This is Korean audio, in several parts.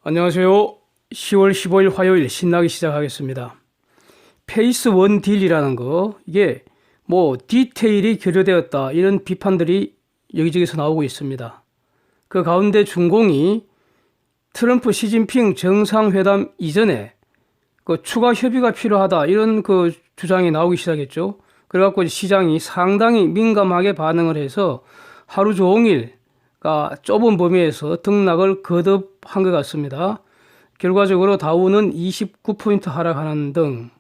안녕하세요. 10월 15일 화요일 신나게 시작하겠습니다. 페이스 원 딜이라는 거, 이게 뭐 디테일이 결여되었다 이런 비판들이 여기저기서 나오고 있습니다. 그 가운데 중공이 트럼프 시진핑 정상회담 이전에 그 추가 협의가 필요하다 이런 그 주장이 나오기 시작했죠. 그래갖고 시장이 상당히 민감하게 반응을 해서 하루 종일 좁은 범위에서 등락을 거듭한 것 같습니다. 결과적으로 다우는 29포인트 하락하는 등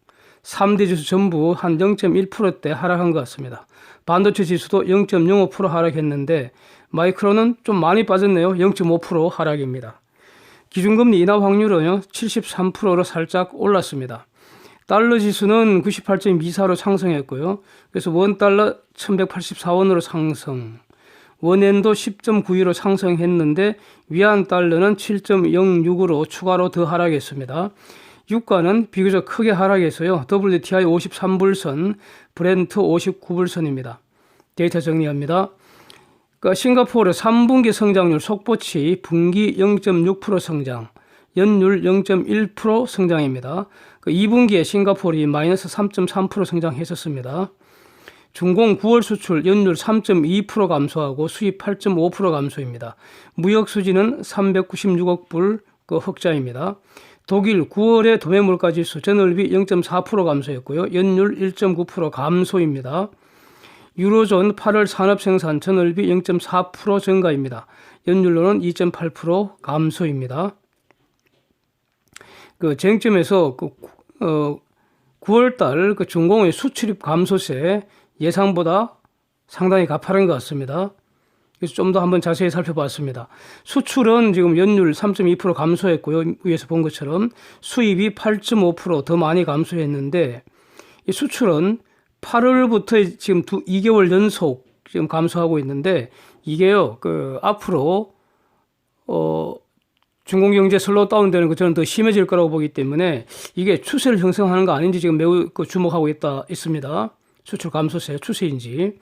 3대 지수 전부 한 0.1%대 하락한 것 같습니다. 반도체 지수도 0.05% 하락했는데 마이크론은 좀 많이 빠졌네요. 0.5% 하락입니다. 기준금리 인하 확률은 73%로 살짝 올랐습니다. 달러 지수는 98.24로 상승했고요. 그래서 원달러 1184원으로 상승. 원엔도 10.92로 상승했는데 위안 달러는 7.06으로 추가로 더 하락했습니다. 유가는 비교적 크게 하락해서요. WTI 53불선, 브렌트 59불선입니다. 데이터 정리합니다. 싱가포르 3분기 성장률 속보치 분기 0.6% 성장, 연율 0.1% 성장입니다. 2분기에 싱가포르이 마이너스 3.3% 성장했었습니다. 중공 9월 수출 연율 3.2% 감소하고 수입 8.5% 감소입니다. 무역 수지는 396억 불 흑자입니다. 독일 9월의 도매 물가 지수 전월비 0.4% 감소했고요. 연율 1.9% 감소입니다. 유로존 8월 산업 생산 전월비 0.4% 증가입니다. 연율로는 2.8% 감소입니다. 쟁점에서 9월달 중공의 수출입 감소세 예상보다 상당히 가파른 것 같습니다. 그래서 좀 더 한번 자세히 살펴봤습니다. 수출은 지금 연율 3.2% 감소했고요. 위에서 본 것처럼 수입이 8.5% 더 많이 감소했는데 이 수출은 8월부터 지금 2개월 연속 지금 감소하고 있는데 이게요, 앞으로 중공 경제 슬로우 다운되는 것 저는 더 심해질 거라고 보기 때문에 이게 추세를 형성하는 거 아닌지 지금 매우 주목하고 있습니다. 수출 감소세 추세인지.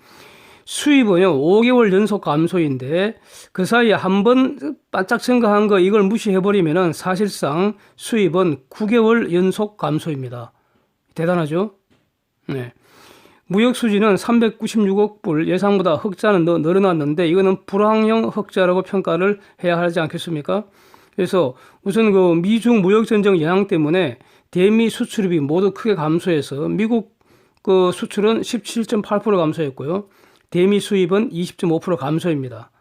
수입은요 5개월 연속 감소인데 그 사이에 한 번 반짝 증가한 거 이걸 무시해버리면은 사실상 수입은 9개월 연속 감소입니다. 대단하죠? 네. 무역 수지는 396억 불, 예상보다 흑자는 늘어났는데 이거는 불황형 흑자라고 평가를 해야 하지 않겠습니까? 그래서 우선 미중 무역 전쟁 영향 때문에 대미 수출입이 모두 크게 감소해서 미국 수출은 17.8% 감소했고요. 대미 수입은 20.5% 감소입니다.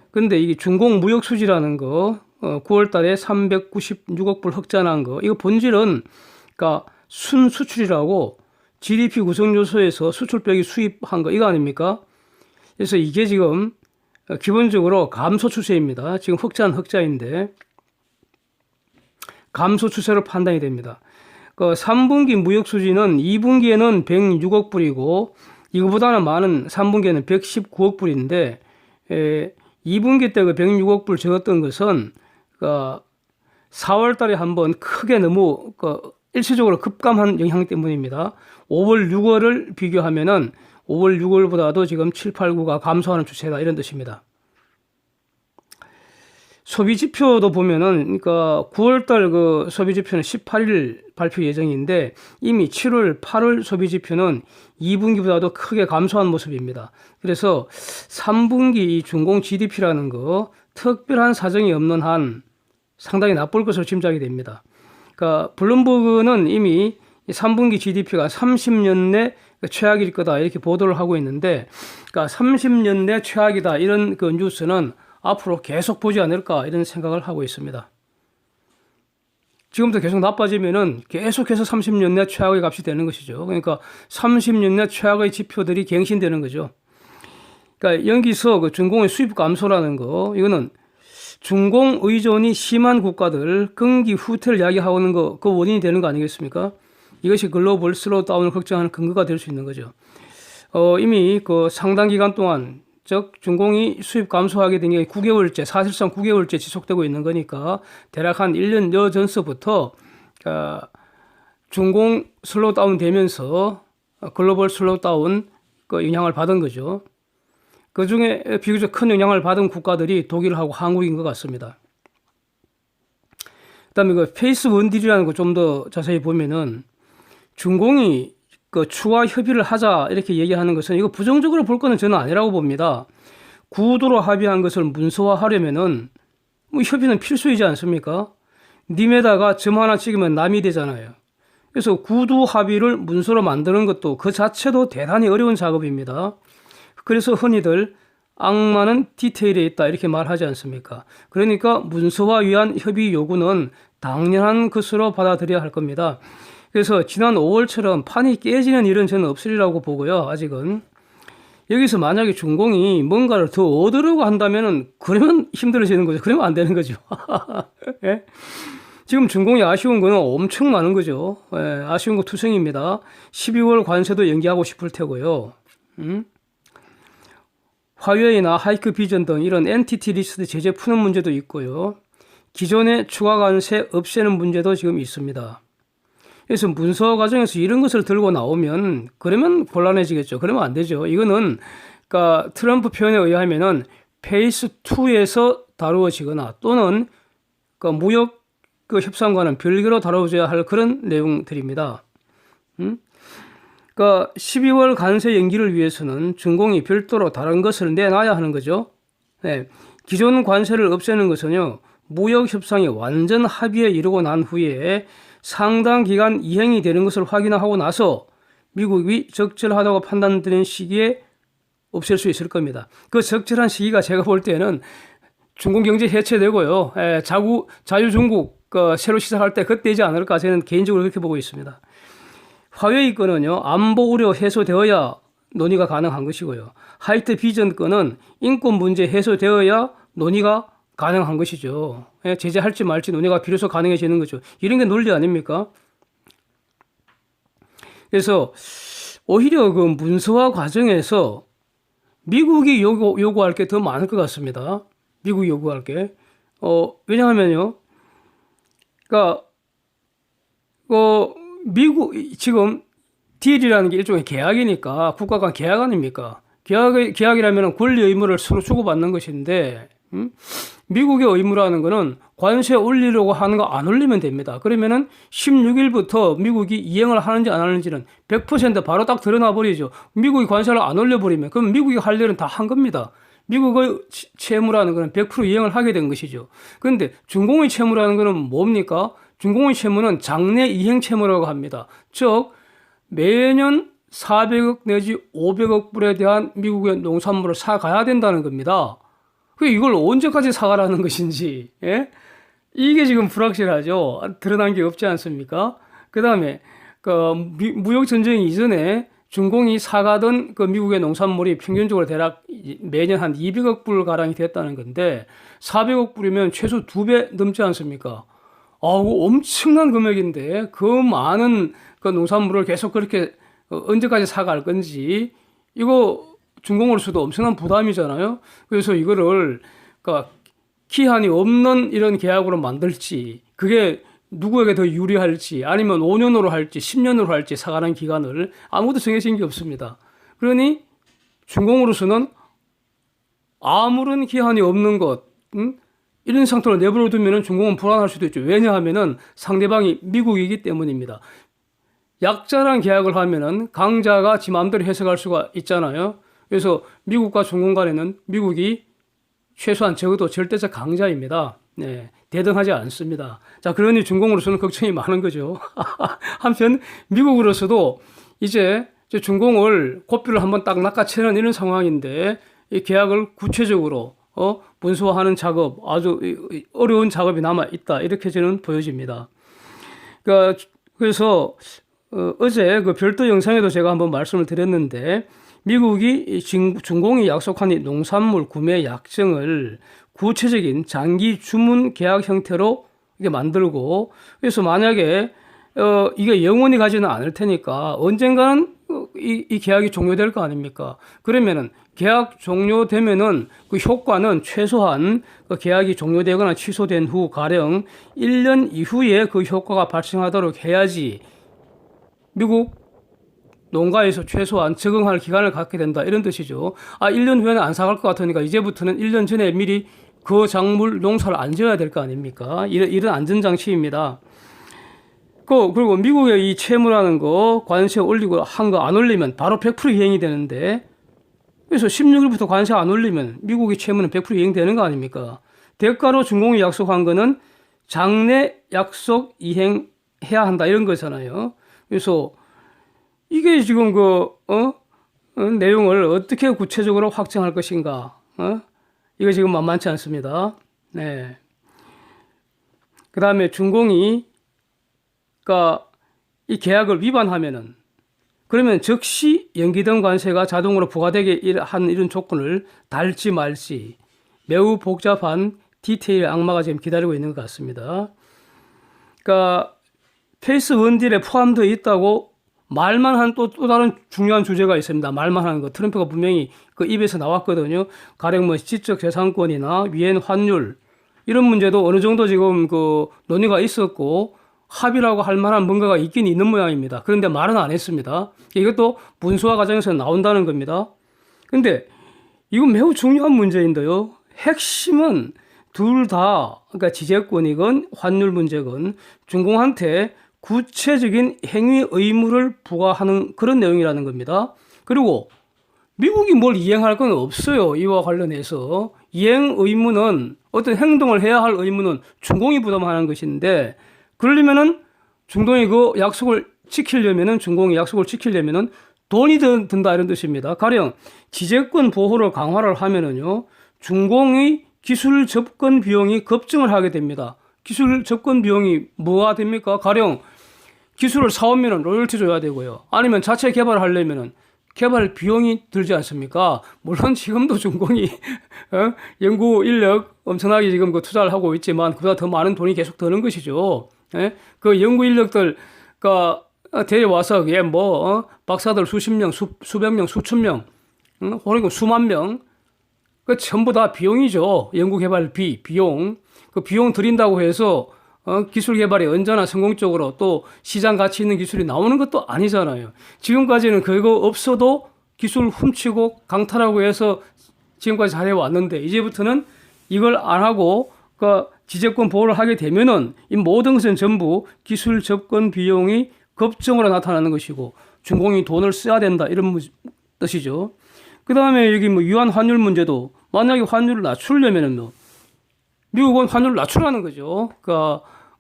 그런데 이게 중공 무역 수지라는 거 9월 달에 396억 불 흑자난 거 이거 본질은 순수출이라고 GDP 구성 요소에서 수출 빼기 수입한 거 이거 아닙니까? 그래서 이게 지금 기본적으로 감소 추세입니다. 지금 흑자는 흑자인데 감소 추세로 판단이 됩니다. 3분기 무역 수지는 2분기에는 106억 불이고 이거보다는 많은 3분기에는 119억 불인데 2분기 때 106억 불 적었던 것은 4월 달에 한번 크게 너무 일시적으로 급감한 영향 때문입니다. 5월, 6월을 비교하면은 5월, 6월보다도 지금 7, 8, 9가 감소하는 추세다 이런 뜻입니다. 소비 지표도 보면은 9월 달 소비 지표는 18일 발표 예정인데 이미 7월, 8월 소비 지표는 2분기보다도 크게 감소한 모습입니다. 그래서 3분기 중공 GDP라는 거 특별한 사정이 없는 한 상당히 나쁠 것으로 짐작이 됩니다. 블룸버그는 이미 3분기 GDP가 30년 내 최악일 거다 이렇게 보도를 하고 있는데 30년 내 최악이다 이런 뉴스는 앞으로 계속 보지 않을까 이런 생각을 하고 있습니다. 지금부터 계속 나빠지면은 계속해서 30년 내 최악의 값이 되는 것이죠. 그러니까 30년 내 최악의 지표들이 갱신되는 거죠. 여기서 중공의 수입 감소라는 거 이거는 중공 의존이 심한 국가들 경기 후퇴를 야기하고 있는 거 그 원인이 되는 거 아니겠습니까? 이것이 글로벌 슬로우 다운을 걱정하는 근거가 될 수 있는 거죠. 이미 상당 기간 동안 즉 중공이 수입 감소하게 된 게 9개월째 사실상 9개월째 지속되고 있는 거니까 대략 한 1년 전서부터 중공 슬로우 다운 되면서 글로벌 슬로우 다운 영향을 받은 거죠. 그 중에 비교적 큰 영향을 받은 국가들이 독일하고 한국인 것 같습니다. 그다음에 그 페이스 원딜이라는 거 좀 더 자세히 보면은 중공이 그 추가 협의를 하자 이렇게 얘기하는 것은 이거 부정적으로 볼 거는 저는 아니라고 봅니다. 구도로 합의한 것을 문서화하려면은 뭐 협의는 필수이지 않습니까? 님에다가 점 하나 찍으면 남이 되잖아요. 그래서 구두 합의를 문서로 만드는 것도 그 자체도 대단히 어려운 작업입니다. 그래서 흔히들 악마는 디테일에 있다 이렇게 말하지 않습니까? 그러니까 문서화 위한 협의 요구는 당연한 것으로 받아들여야 할 겁니다. 그래서 지난 5월처럼 판이 깨지는 일은 저는 없으리라고 보고요. 아직은. 여기서 만약에 중공이 뭔가를 더 얻으려고 한다면은 그러면 힘들어지는 거죠. 그러면 안 되는 거죠. 예? 지금 중공이 아쉬운 거는 엄청 많은 거죠. 예, 아쉬운 거 투성입니다. 12월 관세도 연기하고 싶을 테고요. 화웨이나 하이크 비전 등 이런 엔티티 리스트 제재 푸는 문제도 있고요. 기존의 추가 관세 없애는 문제도 지금 있습니다. 그래서 문서 과정에서 이런 것을 들고 나오면 그러면 곤란해지겠죠. 그러면 안 되죠. 이거는 그러니까 트럼프 표현에 의하면은 페이스 2에서 다루어지거나 또는 그 무역 그 협상과는 별개로 다뤄져야 할 그런 내용들입니다. 그러니까 12월 관세 연기를 위해서는 중공이 별도로 다른 것을 내놔야 하는 거죠. 네. 기존 관세를 없애는 것은요. 무역 협상이 완전 합의에 이르고 난 후에 상당 기간 이행이 되는 것을 확인하고 나서 미국이 적절하다고 판단되는 시기에 없앨 수 있을 겁니다. 그 적절한 시기가 제가 볼 때는 중공 경제 해체되고요. 자유중국 새로 시작할 때 그때이지 않을까 저는 개인적으로 그렇게 보고 있습니다. 화웨이 건은요. 안보 우려 해소되어야 논의가 가능한 것이고요. 하이트 비전 건은 인권 문제 해소되어야 논의가 가능한 것이죠. 제재할지 말지 논의가 비로소 가능해지는 거죠. 이런 게 논리 아닙니까? 그래서 오히려 그 문서화 과정에서 미국이 요구할 게 더 많을 것 같습니다. 미국이 요구할 게. 왜냐하면요. 그러니까 미국 지금 딜이라는 게 일종의 계약이니까 국가 간 계약 아닙니까? 계약이라면 권리 의무를 서로 주고받는 것인데 미국의 의무라는 거는 관세 올리려고 하는 거 안 올리면 됩니다. 그러면은 16일부터 미국이 이행을 하는지 안 하는지는 100% 바로 딱 드러나 버리죠. 미국이 관세를 안 올려버리면 그럼 미국이 할 일은 다 한 겁니다. 미국의 채무라는 거는 100% 이행을 하게 된 것이죠. 그런데 중공의 채무라는 거는 뭡니까? 중공의 채무는 장내 이행 채무라고 합니다. 즉 매년 400억 내지 500억 불에 대한 미국의 농산물을 사가야 된다는 겁니다. 이걸 언제까지 사가라는 것인지, 예? 이게 지금 불확실하죠. 드러난 게 없지 않습니까? 그 다음에, 무역전쟁 이전에 중공이 사가던 그 미국의 농산물이 평균적으로 대략 매년 한 200억 불 가량이 됐다는 건데, 400억 불이면 최소 2배 넘지 않습니까? 엄청난 금액인데, 그 많은 그 농산물을 계속 그렇게 언제까지 사갈 건지, 이거 중공으로서도 엄청난 부담이잖아요. 그래서 이거를 그러니까 기한이 없는 이런 계약으로 만들지 그게 누구에게 더 유리할지 아니면 5년으로 할지 10년으로 할지 사가는 기간을 아무도 정해진 게 없습니다. 그러니 중공으로서는 아무런 기한이 없는 것 이런 상태로 내버려 두면 중공은 불안할 수도 있죠. 왜냐하면 상대방이 미국이기 때문입니다. 약자랑 계약을 하면은 강자가 지 마음대로 해석할 수가 있잖아요. 그래서 미국과 중공 간에는 미국이 최소한 적어도 절대적 강자입니다. 네, 대등하지 않습니다. 자, 그러니 중공으로서는 걱정이 많은 거죠. 한편 미국으로서도 이제 중공을 고삐를 한번 딱 낚아채는 이런 상황인데 이 계약을 구체적으로 문서화하는 작업 아주 어려운 작업이 남아 있다 이렇게 저는 보여집니다. 그래서 어제 그 별도 영상에도 제가 한번 말씀을 드렸는데. 미국이 중공이 약속한 이 농산물 구매 약정을 구체적인 장기 주문 계약 형태로 이게 만들고 그래서 만약에 이게 영원히 가지는 않을 테니까 언젠가는 이 계약이 종료될 거 아닙니까? 그러면은 계약 종료되면은 그 효과는 최소한 그 계약이 종료되거나 취소된 후 가령 1년 이후에 그 효과가 발생하도록 해야지 미국 농가에서 최소한 적응할 기간을 갖게 된다 이런 뜻이죠. 1년 후에는 안 사갈 것 같으니까 이제부터는 1년 전에 미리 그 작물 농사를 안 지어야 될 거 아닙니까? 이런 안전장치입니다. 그리고 미국의 이 채무라는 거 관세 올리고 한 거 안 올리면 바로 100% 이행이 되는데, 그래서 16일부터 관세 안 올리면 미국의 채무는 100% 이행되는 거 아닙니까? 대가로 중공이 약속한 거는 장래 약속 이행해야 한다 이런 거잖아요. 그래서 이게 지금 내용을 어떻게 구체적으로 확정할 것인가? 이거 지금 만만치 않습니다. 네. 그 다음에 중공이 이 계약을 위반하면은, 그러면 즉시 연기된 관세가 자동으로 부과되게 한 이런 조건을 달지 말지 매우 복잡한 디테일 악마가 지금 기다리고 있는 것 같습니다. 페이스 원딜에 포함되어 있다고 말만 한 또 다른 중요한 주제가 있습니다. 말만 하는 거. 트럼프가 분명히 그 입에서 나왔거든요. 가령 뭐 지적 재산권이나 위엔 환율 이런 문제도 어느 정도 지금 논의가 있었고 합의라고 할 만한 뭔가가 있긴 있는 모양입니다. 그런데 말은 안 했습니다. 이것도 문서화 과정에서 나온다는 겁니다. 근데 이건 매우 중요한 문제인데요. 핵심은 둘 다, 그러니까 지재권이건 환율 문제건 중공한테 구체적인 행위 의무를 부과하는 그런 내용이라는 겁니다. 그리고 미국이 뭘 이행할 건 없어요. 이와 관련해서. 이행 의무는, 어떤 행동을 해야 할 의무는 중공이 부담하는 것인데, 그러려면은 중공이 그 약속을 지키려면은, 중공이 약속을 지키려면은 돈이 든다 이런 뜻입니다. 가령 지재권 보호를 강화를 하면은요, 중공의 기술 접근 비용이 급증을 하게 됩니다. 기술 접근 비용이 뭐가 됩니까? 가령 기술을 사오면은 로열티 줘야 되고요. 아니면 자체 개발을 하려면은 개발 비용이 들지 않습니까? 물론 지금도 중공이 연구 인력 엄청나게 지금 투자를 하고 있지만 그보다 더 많은 돈이 계속 드는 것이죠. 예? 그 연구 인력들 데려와서 박사들 수십 명, 수백 명, 수천 명, 혹은 수만 명, 그 전부 다 비용이죠. 연구개발비, 비용. 그 비용 들인다고 해서 기술 개발이 언제나 성공적으로 또 시장 가치 있는 기술이 나오는 것도 아니잖아요. 지금까지는 그거 없어도 기술 훔치고 강탈하고 해서 지금까지 잘해왔는데, 이제부터는 이걸 안 하고 지재권 보호를 하게 되면은 이 모든 것은 전부 기술 접근 비용이 급증으로 나타나는 것이고 중공이 돈을 써야 된다 이런 뜻이죠. 그 다음에 여기 유한 환율 문제도, 만약에 환율을 낮추려면은 미국은 환율을 낮추라는 거죠.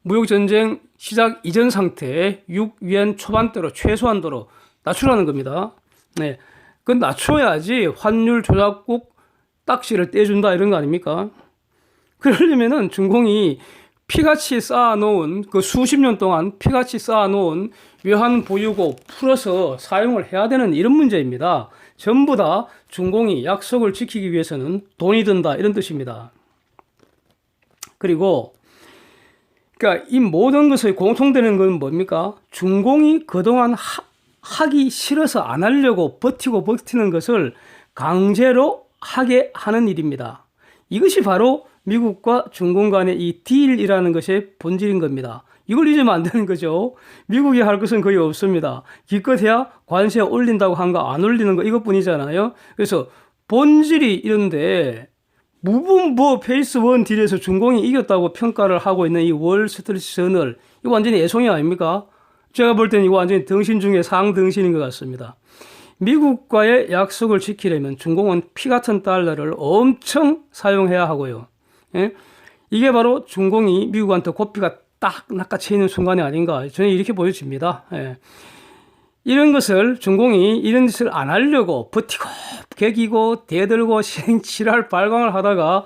무역전쟁 시작 이전 상태 6위엔 초반대로 최소한도로 낮추라는 겁니다. 네. 그건 낮춰야지 환율 조작국 딱지를 떼준다 이런 거 아닙니까? 그러려면은 중공이 피같이 쌓아놓은 수십 년 동안 피같이 쌓아놓은 외환 보유고 풀어서 사용을 해야 되는 이런 문제입니다. 전부 다 중공이 약속을 지키기 위해서는 돈이 든다 이런 뜻입니다. 그리고 이 모든 것의 공통되는 건 뭡니까? 중공이 그동안 하기 싫어서 안 하려고 버티는 것을 강제로 하게 하는 일입니다. 이것이 바로 미국과 중공 간의 이 딜이라는 것의 본질인 겁니다. 이걸 잊으면 안 되는 거죠. 미국이 할 것은 거의 없습니다. 기껏해야 관세 올린다고 한 거 안 올리는 거 이것뿐이잖아요. 그래서 본질이 이런데 무분부 페이스 원 딜에서 중공이 이겼다고 평가를 하고 있는 이 월스트리트저널, 이거 완전히 애송이 아닙니까? 제가 볼 때는 이거 완전히 등신 중에 상등신인 것 같습니다. 미국과의 약속을 지키려면 중공은 피 같은 달러를 엄청 사용해야 하고요. 예? 이게 바로 중공이 미국한테 고삐가 딱 낚아채이는 순간이 아닌가, 저는 이렇게 보여집니다. 예. 이런 것을 중공이 이런 짓을 안 하려고 버티고 개기고 대들고 지랄 발광을 하다가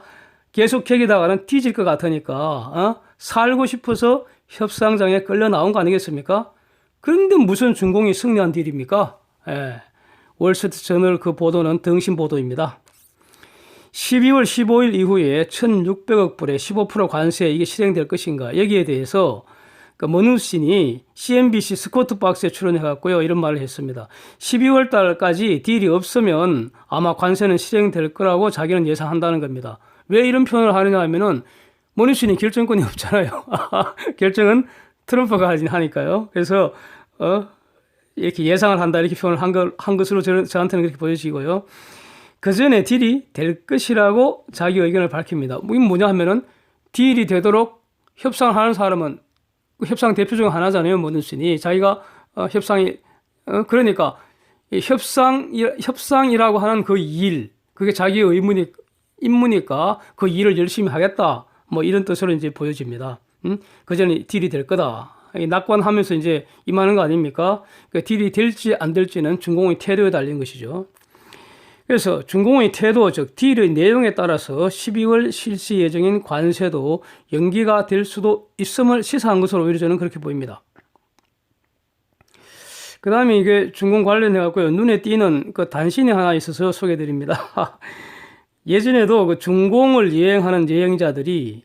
계속 개기다가는 뒤질 것 같으니까 살고 싶어서 협상장에 끌려 나온 거 아니겠습니까? 그런데 무슨 중공이 승리한 딜입니까? 예. 월스트리트저널 그 보도는 등신 보도입니다. 12월 15일 이후에 1,600억 불의 15% 관세 이게 실행될 것인가, 여기에 대해서 머누신이 CNBC 스쿼트 박스에 출연해갖고요 이런 말을 했습니다. 12월 달까지 딜이 없으면 아마 관세는 실행될 거라고 자기는 예상한다는 겁니다. 왜 이런 표현을 하느냐 하면은 머누신이 결정권이 없잖아요. 결정은 트럼프가 하니까요. 그래서 이렇게 예상을 한다 이렇게 표현을 한 것으로 저한테는 그렇게 보여지고요. 그 전에 딜이 될 것이라고 자기 의견을 밝힙니다. 이게 뭐냐 하면은 딜이 되도록 협상하는 사람은 협상 대표 중 하나잖아요. 모든슨이 자기가 협상이 그러니까 이 협상이라고 하는 그 일, 그게 자기의 임무니까 그 일을 열심히 하겠다. 뭐 이런 뜻으로 이제 보여집니다. 그 전에 딜이 될 거다. 낙관하면서 이제 임하는 거 아닙니까? 그러니까 딜이 될지 안 될지는 준공의 태도에 달린 것이죠. 그래서 준공의 태도, 즉 딜의 내용에 따라서 12월 실시 예정인 관세도 연기가 될 수도 있음을 시사한 것으로 오히려 저는 그렇게 보입니다. 그 다음에 이게 준공 관련해 갖고요. 눈에 띄는 그 단신이 하나 있어서 소개해 드립니다. 예전에도 그 준공을 여행하는 여행자들이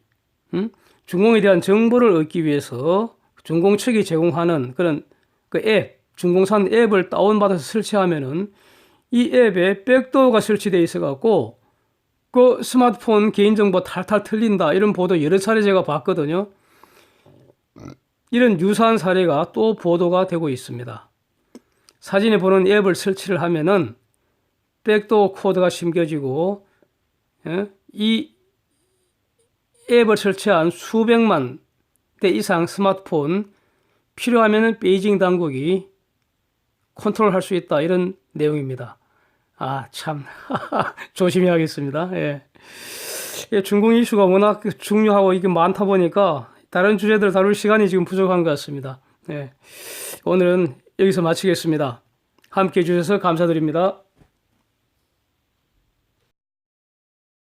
준공에 대한 정보를 얻기 위해서 준공 측이 제공하는 그런 그 앱, 준공산 앱을 다운받아서 설치하면은 이 앱에 백도어가 설치되어 있어 갖고 그 스마트폰 개인정보 탈탈 틀린다 이런 보도 여러 차례 제가 봤거든요. 이런 유사한 사례가 또 보도가 되고 있습니다. 사진에 보는 앱을 설치를 하면은 백도어 코드가 심겨지고 이 앱을 설치한 수백만 대 이상 스마트폰 필요하면은 베이징 당국이 컨트롤할 수 있다 이런 내용입니다. 아, 참 조심해야겠습니다. 예. 중공 이슈가 워낙 중요하고 이게 많다 보니까 다른 주제들 다룰 시간이 지금 부족한 것 같습니다. 예. 오늘은 여기서 마치겠습니다. 함께 해주셔서 감사드립니다.